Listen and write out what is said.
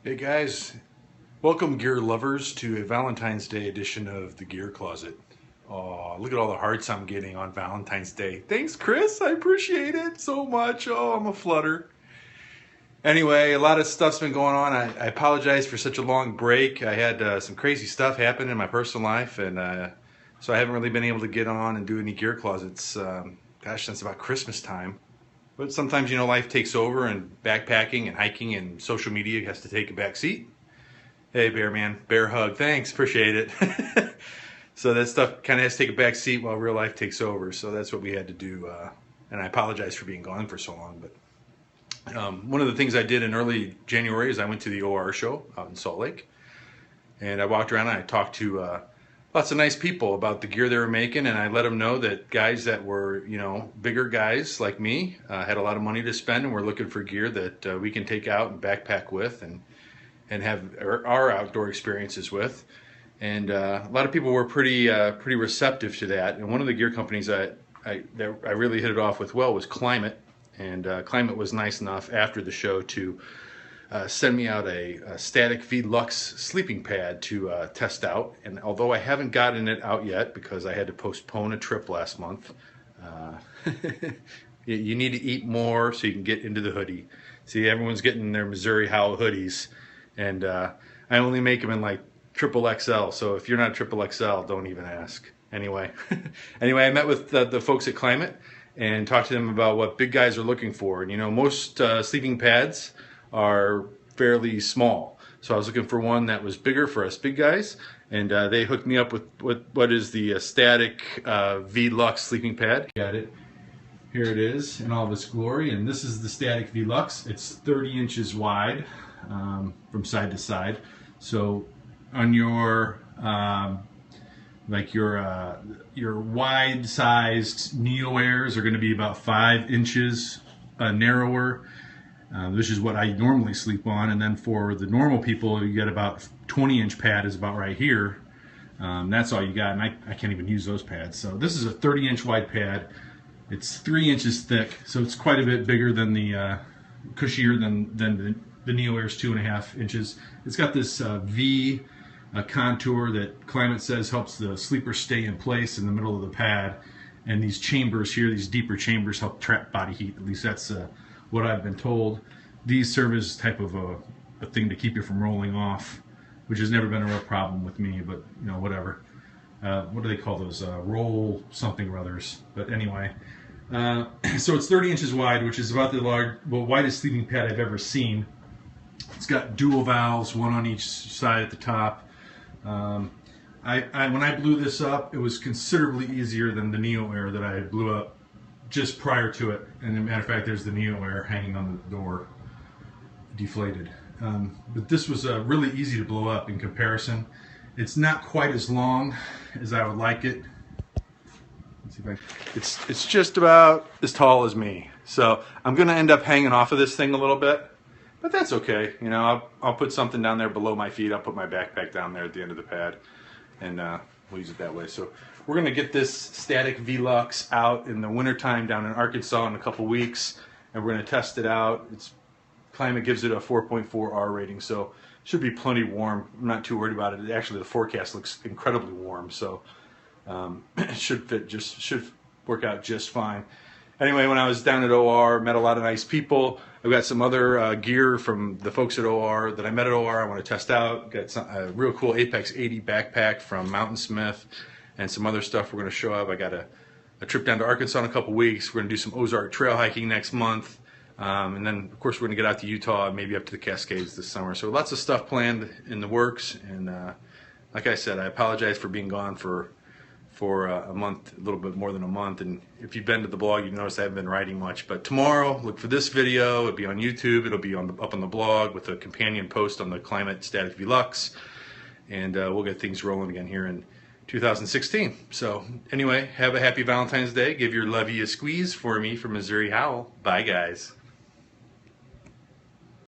Hey guys, welcome gear lovers to a Valentine's Day edition of the Gear Closet. Oh, look at all the hearts I'm getting on Valentine's Day. Thanks, Chris. I appreciate it so much. Oh, I'm a flutter. Anyway, a lot of stuff's been going on. I apologize for such a long break. I had some crazy stuff happen in my personal life, and so I haven't really been able to get on and do any gear closets. Gosh, since about Christmas time. But sometimes, you know, life takes over and backpacking and hiking and social media has to take a back seat. Hey, bear man, bear hug, thanks, appreciate it. So that stuff kind of has to take a back seat while real life takes over. So that's what we had to do. And I apologize for being gone for so long. But one of the things I did in early January is I went to the OR show out in Salt Lake. And I walked around and I talked to lots of nice people about the gear they were making, and I let them know that guys that were, you know, bigger guys like me had a lot of money to spend and were looking for gear that we can take out and backpack with and have our outdoor experiences with. And a lot of people were pretty receptive to that. And one of the gear companies that I really hit it off with well was Klymit, and Klymit was nice enough after the show to send me out a Static V Luxe sleeping pad to test out. And although I haven't gotten it out yet because I had to postpone a trip last month, you need to eat more so you can get into the hoodie. See, everyone's getting their Missouri Howell hoodies, and I only make them in like triple XL. So if you're not triple XL, don't even ask. Anyway, I met with the folks at Klymit and talked to them about what big guys are looking for. And you know, most sleeping pads are fairly small, so I was looking for one that was bigger for us big guys, and they hooked me up with what is the Static V Luxe sleeping pad. Got it. Here it is in all of its glory, and this is the Static V Luxe. It's 30 inches wide from side to side, so on your your wide-sized Neo Airs are going to be about 5 inches narrower. This is what I normally sleep on, and then for the normal people, you get about 20-inch pad is about right here. That's all you got, and I can't even use those pads. So this is a 30-inch wide pad. It's 3 inches thick, so it's quite a bit bigger than the cushier than the Neo Air's 2.5 inches. It's got this V contour that Klymit says helps the sleeper stay in place in the middle of the pad, and these chambers here, these deeper chambers, help trap body heat. At least that's what I've been told. These serve as type of a thing to keep you from rolling off, which has never been a real problem with me, but you know, whatever. What do they call those? Roll something or others. But anyway, so it's 30 inches wide, which is about the widest sleeping pad I've ever seen. It's got dual valves, one on each side at the top. When I blew this up, it was considerably easier than the Neo Air that I blew up just prior to it. And as a matter of fact, there's the Neo Air hanging on the door, deflated. But this was really easy to blow up in comparison. It's not quite as long as I would like it. Let's see if it's just about as tall as me. So I'm going to end up hanging off of this thing a little bit, but that's okay. You know, I'll put something down there below my feet. I'll put my backpack down there at the end of the pad, and we'll use it that way. So we're going to get this Static V Luxe out in the wintertime down in Arkansas in a couple weeks, and we're going to test it out. Klymit gives it a 4.4 R rating, so it should be plenty warm. I'm not too worried about it. Actually, the forecast looks incredibly warm, so it should work out just fine. Anyway, when I was down at OR, met a lot of nice people. I've got some other gear from the folks at OR that I met at OR I want to test out. Got a real cool Apex 80 backpack from Mountainsmith, and some other stuff we're going to show up. I got a trip down to Arkansas in a couple weeks. We're going to do some Ozark trail hiking next month. And then, of course, we're going to get out to Utah and maybe up to the Cascades this summer. So lots of stuff planned in the works. And like I said, I apologize for being gone for a month, a little bit more than a month. And if you've been to the blog, you've noticed I haven't been writing much. But tomorrow, look for this video. It'll be on YouTube. It'll be up on the blog with a companion post on the Klymit Static V Luxe. And we'll get things rolling again here in 2016. So anyway, have a happy Valentine's Day. Give your lovey a squeeze for me from Missouri Howell. Bye, guys.